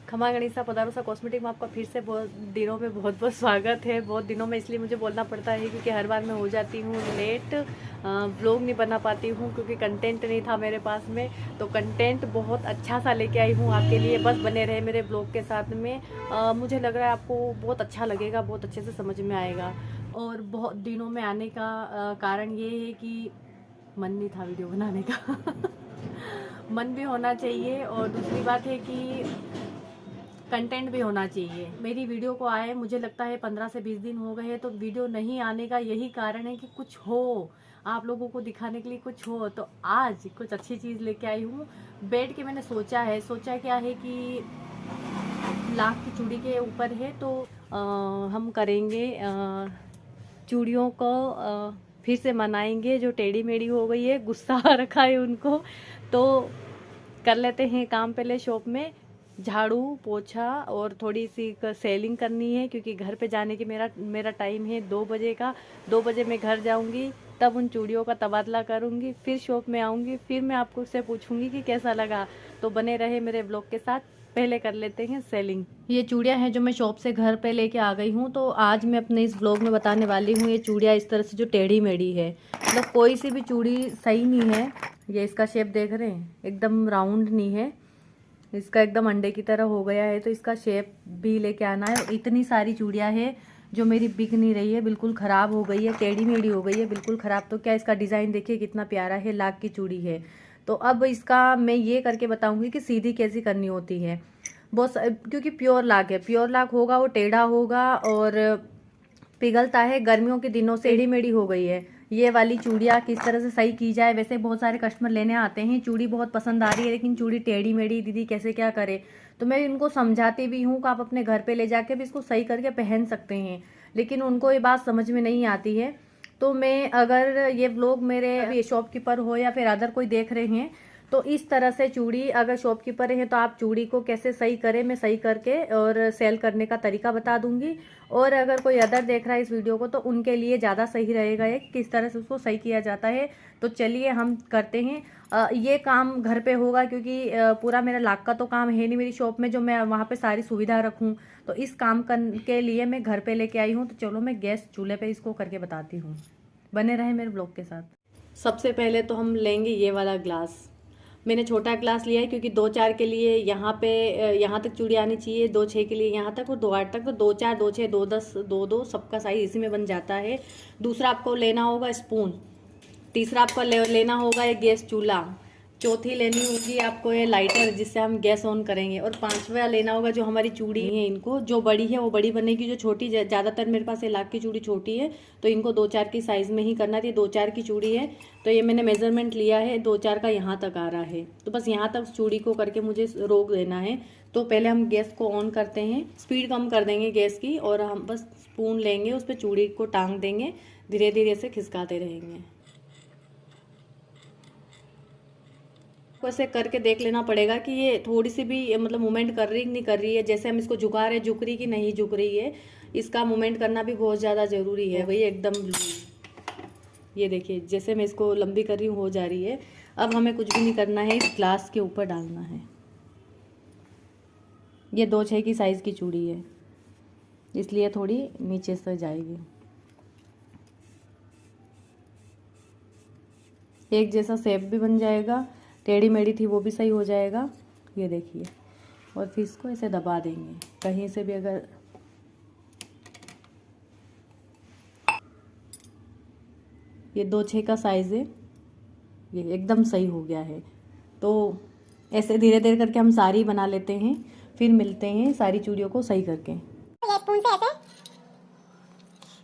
खमा गणिसा पधारोसा कॉस्मेटिक में आपका फिर से बहुत दिनों में बहुत बहुत स्वागत है। बहुत दिनों में इसलिए मुझे बोलना पड़ता है क्योंकि हर बार मैं हो जाती हूँ लेट, व्लॉग नहीं बना पाती हूँ क्योंकि कंटेंट नहीं था मेरे पास में। तो कंटेंट बहुत अच्छा सा लेके आई हूँ आपके लिए, बस बने रहे मेरे ब्लॉग के साथ में। मुझे लग रहा है आपको बहुत अच्छा लगेगा, बहुत अच्छे से समझ में आएगा। और बहुत दिनों में आने का कारण ये है कि मन नहीं था वीडियो बनाने का मन भी होना चाहिए, और दूसरी बात है कि कंटेंट भी होना चाहिए। मेरी वीडियो को आए मुझे लगता है 15 से 20 दिन हो गए हैं, तो वीडियो नहीं आने का यही कारण है कि कुछ हो, आप लोगों को दिखाने के लिए कुछ हो। तो आज कुछ अच्छी चीज़ लेके आई हूँ। बैठ के मैंने सोचा क्या है कि लाख की चूड़ी के ऊपर है, तो हम करेंगे चूड़ियों को फिर से मनाएंगे। जो टेढ़ी मेढ़ी हो गई है, गुस्सा आ रखा है उनको, तो कर लेते हैं काम। पहले शॉप में झाड़ू पोछा और थोड़ी सी सेलिंग करनी है क्योंकि घर पे जाने की मेरा टाइम है 2 बजे का। 2 बजे मैं घर जाऊंगी, तब उन चूड़ियों का तबादला करूंगी, फिर शॉप में आऊंगी, फिर मैं आपको उससे पूछूंगी कि कैसा लगा। तो बने रहे मेरे ब्लॉग के साथ। पहले कर लेते हैं सेलिंग। ये चूड़ियाँ हैं जो मैं शॉप से घर पे लेके आ गई हूँ, तो आज मैं अपने इस ब्लॉग में बताने वाली हूँ। ये चूड़ियाँ इस तरह से जो टेढ़ी मेढ़ी है, मतलब कोई सी भी चूड़ी सही नहीं है। ये इसका शेप देख रहे हैं, एकदम राउंड नहीं है, इसका एकदम अंडे की तरह हो गया है। तो इसका शेप भी लेके आना है। इतनी सारी चूड़ियाँ हैं जो मेरी बिक नहीं रही है, बिल्कुल ख़राब हो गई है, टेढ़ी मेढ़ी हो गई है, बिल्कुल ख़राब। तो क्या इसका डिज़ाइन देखिए कितना प्यारा है, लाख की चूड़ी है। तो अब इसका मैं ये करके बताऊंगी कि सीधी कैसी करनी होती है। क्योंकि प्योर लाख है, प्योर लाख होगा वो टेढ़ा होगा और पिघलता है। गर्मियों के दिनों से टेढ़ी मेढ़ी हो गई है। ये वाली चूड़ियाँ किस तरह से सही की जाए। वैसे बहुत सारे कस्टमर लेने आते हैं, चूड़ी बहुत पसंद आ रही है लेकिन चूड़ी टेढ़ी मेढ़ी, दीदी कैसे क्या करे। तो मैं इनको समझाती भी हूँ कि आप अपने घर पे ले जाके भी इसको सही करके पहन सकते हैं, लेकिन उनको ये बात समझ में नहीं आती है। तो मैं, अगर ये व्लॉग मेरे शॉपकीपर हो या फिर अदर कोई देख रहे हैं, तो इस तरह से चूड़ी, अगर शॉपकीपर है तो आप चूड़ी को कैसे सही करें, मैं सही करके और सेल करने का तरीका बता दूंगी। और अगर कोई अदर देख रहा है इस वीडियो को, तो उनके लिए ज़्यादा सही रहेगा ये, किस तरह से उसको सही किया जाता है। तो चलिए हम करते हैं। ये काम घर पे होगा क्योंकि पूरा मेरा लाख का तो काम है नहीं मेरी शॉप में जो मैं वहाँ पे सारी सुविधा रखूँ। तो इस काम के लिए मैं घर पे लेके आई हूँ। तो चलो मैं गैस चूल्हे पे इसको करके बताती हूँ, बने रहे मेरे ब्लॉग के साथ। सबसे पहले तो हम लेंगे ये वाला ग्लास। मैंने छोटा ग्लास लिया है क्योंकि 2-4 के लिए यहाँ पे यहाँ तक चूड़ी आनी चाहिए, 2-6 के लिए यहाँ तक और 2-8 तक। तो 2-4, 2-6, 2-10, 2-2 सबका साइज इसी में बन जाता है। दूसरा आपको लेना होगा स्पून। तीसरा आपको लेना होगा ये गैस चूल्हा। चौथी लेनी होगी आपको ये लाइटर जिससे हम गैस ऑन करेंगे। और पांचवा लेना होगा जो हमारी चूड़ी है, इनको जो बड़ी है वो बड़ी बनेगी, जो छोटी, ज़्यादातर मेरे पास ये लाख की चूड़ी छोटी है तो इनको 2-4 की साइज़ में ही करना थी। 2-4 की चूड़ी है तो ये मैंने मेजरमेंट लिया है, 2-4 का यहाँ तक आ रहा है। तो बस यहाँ तक चूड़ी को करके मुझे रोक देना है। तो पहले हम गैस को ऑन करते हैं, स्पीड कम कर देंगे गैस की, और हम बस स्पून लेंगे, उस पर चूड़ी को टांग देंगे, धीरे धीरे से खिसकाते रहेंगे। ऐसे करके देख लेना पड़ेगा कि ये थोड़ी सी भी मतलब मूवमेंट कर रही नहीं कर रही है। जैसे हम इसको झुका रहे, झुक रही कि नहीं झुक रही है, इसका मूवमेंट करना भी बहुत ज़्यादा ज़रूरी है। वही एकदम, ये देखिए जैसे मैं इसको लंबी कर रही हूँ हो जा रही है। अब हमें कुछ भी नहीं करना है, इस ग्लास के ऊपर डालना है। ये 2-6 की साइज़ की चूड़ी है इसलिए थोड़ी नीचे से जाएगी। एक जैसा शेप भी बन जाएगा, टेढ़ी मेढ़ी थी वो भी सही हो जाएगा। ये देखिए, और फिर इसको ऐसे दबा देंगे कहीं से भी। अगर ये 2-6 का साइज़ है, ये एकदम सही हो गया है। तो ऐसे धीरे धीरे करके हम सारी बना लेते हैं, फिर मिलते हैं सारी चूड़ियों को सही करके। ये स्पून से ऐसे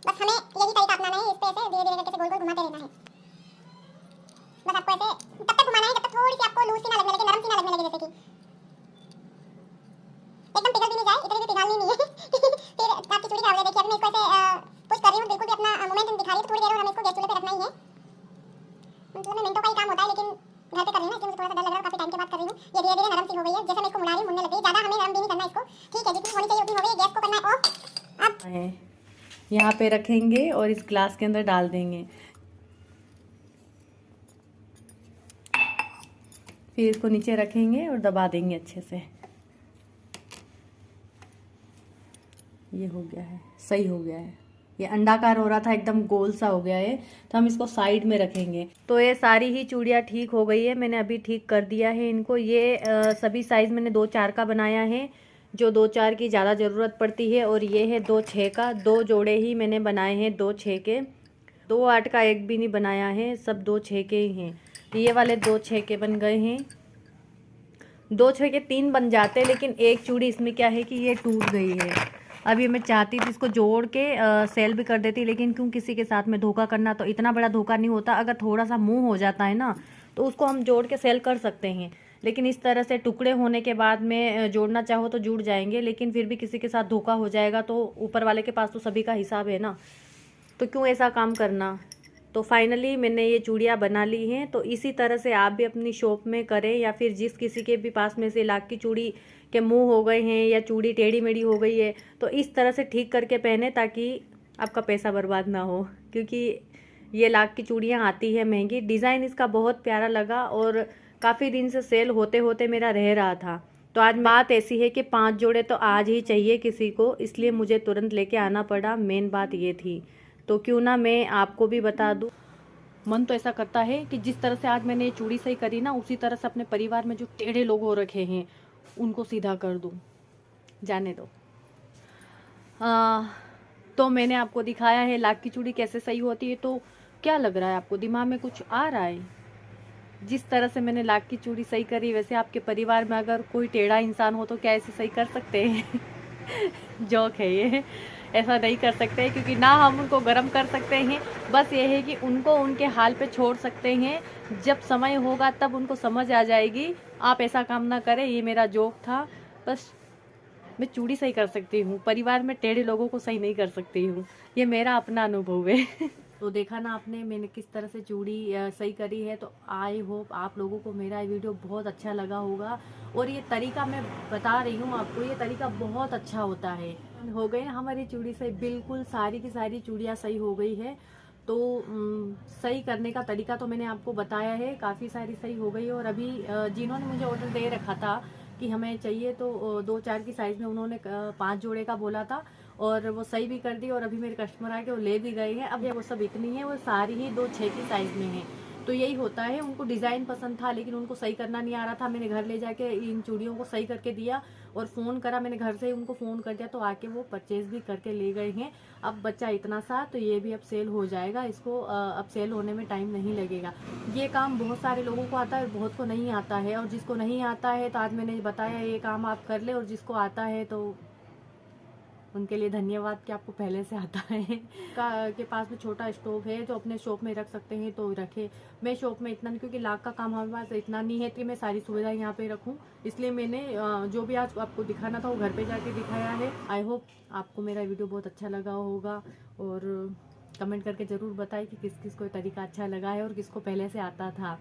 बस हमें यही तरीका अपनाना है, इस पे ऐसे धीरे धीरे करके गोल गोल घुमाते रहना है। बस आपको ऐसे तब तक घुमाना है जब तक थोड़ी सी आपको लूज सी ना लगने लगे, नरम सी ना लगने लगे, जैसे कि एकदम पिघल भी नहीं जाए, इतनी भी पिघलनी नहीं है फिर आपकी चूड़ी खराब हो जाए। देखिए अब मैं इसको ऐसे पुश कर रही हूँ, बिल्कुल भी अपना मोमेंटम दिखा रही है। थोड़ी देर और हमें इसको गैस चूल्हे पे रखना ही है। मतलब में मिनटों का ही काम होता है, लेकिन घर पे कर रही हूँ ना, इसलिए मुझे थोड़ा सा डर लग रहा है। काफी टाइम के बाद कर रही हूँ। ये धीरे धीरे नरम सी हो गई है, जैसे मैं इसको मुड़ा रही हूँ मुड़ने लग गई। ज्यादा हमें नरम भी नहीं करना इसको, ठीक है, जितनी होनी चाहिए उतनी हो गई। गैस को करना है ऑफ। अब यहाँ पे रखेंगे और इस ग्लास के अंदर डाल देंगे, फिर इसको नीचे रखेंगे और दबा देंगे अच्छे से। ये हो गया है, सही हो गया है। ये अंडाकार हो रहा था, एकदम गोल सा हो गया है, तो हम इसको साइड में रखेंगे। तो ये सारी ही चूड़ियाँ ठीक हो गई है, मैंने अभी ठीक कर दिया है इनको। ये सभी साइज़ मैंने 2-4 का बनाया है, जो 2-4 की ज़्यादा ज़रूरत पड़ती है। और ये है 2-6 का, 2 जोड़े ही मैंने बनाए हैं 2-6 के, 2-8 का एक भी नहीं बनाया है, सब 2-6 के ही हैं। ये वाले 2-6 के बन गए हैं। 2-6 के 3 बन जाते हैं, लेकिन एक चूड़ी इसमें क्या है कि ये टूट गई है। अभी मैं चाहती थी इसको जोड़ के सेल भी कर देती, लेकिन क्यों किसी के साथ में धोखा करना, तो इतना बड़ा धोखा नहीं होता। अगर थोड़ा सा मुंह हो जाता है ना, तो उसको हम जोड़ के सेल कर सकते हैं। लेकिन इस तरह से टुकड़े होने के बाद में जोड़ना चाहो तो जुड़ जाएंगे, लेकिन फिर भी किसी के साथ धोखा हो जाएगा, तो ऊपर वाले के पास तो सभी का हिसाब है ना, तो क्यों ऐसा काम करना। तो फाइनली मैंने ये चूड़ियाँ बना ली हैं। तो इसी तरह से आप भी अपनी शॉप में करें, या फिर जिस किसी के भी पास में से लाख की चूड़ी के मुंह हो गए हैं या चूड़ी टेढ़ी मेढ़ी हो गई है, तो इस तरह से ठीक करके पहने, ताकि आपका पैसा बर्बाद ना हो। क्योंकि ये लाख की चूड़ियाँ आती है महंगी। डिज़ाइन इसका बहुत प्यारा लगा, और काफ़ी दिन से सेल होते होते मेरा रह रहा था। तो आज बात ऐसी है कि 5 जोड़े तो आज ही चाहिए किसी को, इसलिए मुझे तुरंत लेके आना पड़ा। मेन बात ये थी, तो क्यों ना मैं आपको भी बता दूं। मन तो ऐसा करता है कि जिस तरह से आज मैंने ये चूड़ी सही करी ना, उसी तरह से अपने परिवार में जो टेढ़े लोग हो रखे हैं उनको सीधा कर दूं। जाने दो। तो मैंने आपको दिखाया है लाख की चूड़ी कैसे सही होती है। तो क्या लग रहा है आपको, दिमाग में कुछ आ रहा है? जिस तरह से मैंने लाख की चूड़ी सही करी, वैसे आपके परिवार में अगर कोई टेढ़ा इंसान हो तो क्या ऐसे सही कर सकते हैं? जोक है ये, ऐसा नहीं कर सकते, क्योंकि ना हम उनको गर्म कर सकते हैं। बस ये है कि उनको उनके हाल पे छोड़ सकते हैं। जब समय होगा तब उनको समझ आ जाएगी। आप ऐसा काम ना करें, ये मेरा जोक था। बस मैं चूड़ी सही कर सकती हूँ, परिवार में टेढ़े लोगों को सही नहीं कर सकती हूँ। ये मेरा अपना अनुभव है। तो देखा ना आपने मैंने किस तरह से चूड़ी सही करी है। तो आई होप आप लोगों को मेरा ये वीडियो बहुत अच्छा लगा होगा। और ये तरीका मैं बता रही हूँ आपको, ये तरीका बहुत अच्छा होता है। हो गई ना हमारी चूड़ी सही, बिल्कुल सारी की सारी चूड़ियाँ सही हो गई है। तो सही करने का तरीका तो मैंने आपको बताया है, काफ़ी सारी सही हो गई है। और अभी जिन्होंने मुझे ऑर्डर दे रखा था कि हमें चाहिए, तो 2-4 की साइज़ में उन्होंने 5 जोड़े का बोला था, और वो सही भी कर दी। और अभी मेरे कस्टमर आके वो ले भी गए हैं। अब वो सब इतनी है, वो सारी ही 2-6 की साइज़ में है। तो यही होता है, उनको डिज़ाइन पसंद था लेकिन उनको सही करना नहीं आ रहा था। मैंने घर ले जाके इन चूड़ियों को सही करके दिया, और फ़ोन करा, मैंने घर से ही उनको फ़ोन कर दिया, तो आके वो परचेज़ भी करके ले गए हैं। अब बच्चा इतना सा, तो ये भी अब सेल हो जाएगा। इसको अब सेल होने में टाइम नहीं लगेगा। ये काम बहुत सारे लोगों को आता है, बहुत को नहीं आता है। और जिसको नहीं आता है, तो आज मैंने बताया ये काम आप कर ले, और जिसको आता है तो उनके लिए धन्यवाद कि आपको पहले से आता है। के पास में छोटा स्टोव है जो अपने शॉप में रख सकते हैं तो रखे। मैं शॉप में इतना नहीं, क्योंकि लाख का काम हमारे पास इतना नहीं है कि मैं सारी सुविधा यहाँ पे रखूँ। इसलिए मैंने जो भी आज आपको दिखाना था वो घर पे जाके दिखाया है। आई होप आपको मेरा वीडियो बहुत अच्छा लगा होगा, और कमेंट करके ज़रूर बताएं कि किस किस को तरीका अच्छा लगा है और किसको पहले से आता था।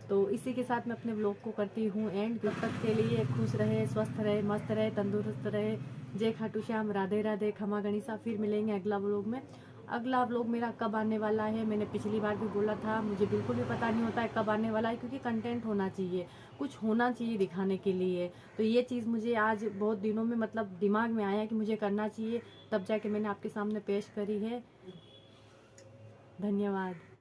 तो इसी के साथ मैं अपने ब्लॉग को करती हूँ एंड। जब तक के लिए खुश रहे, स्वस्थ रहे, मस्त रहे, तंदुरुस्त रहे। जय खाटू श्याम, राधे राधे, खमा गणिसा। फिर मिलेंगे अगला व्लॉग में। अगला व्लॉग मेरा कब आने वाला है, मैंने पिछली बार भी बोला था, मुझे बिल्कुल भी पता नहीं होता है कब आने वाला है, क्योंकि कंटेंट होना चाहिए, कुछ होना चाहिए दिखाने के लिए। तो ये चीज़ मुझे आज बहुत दिनों में मतलब दिमाग में आया कि मुझे करना चाहिए, तब जाके मैंने आपके सामने पेश करी है। धन्यवाद।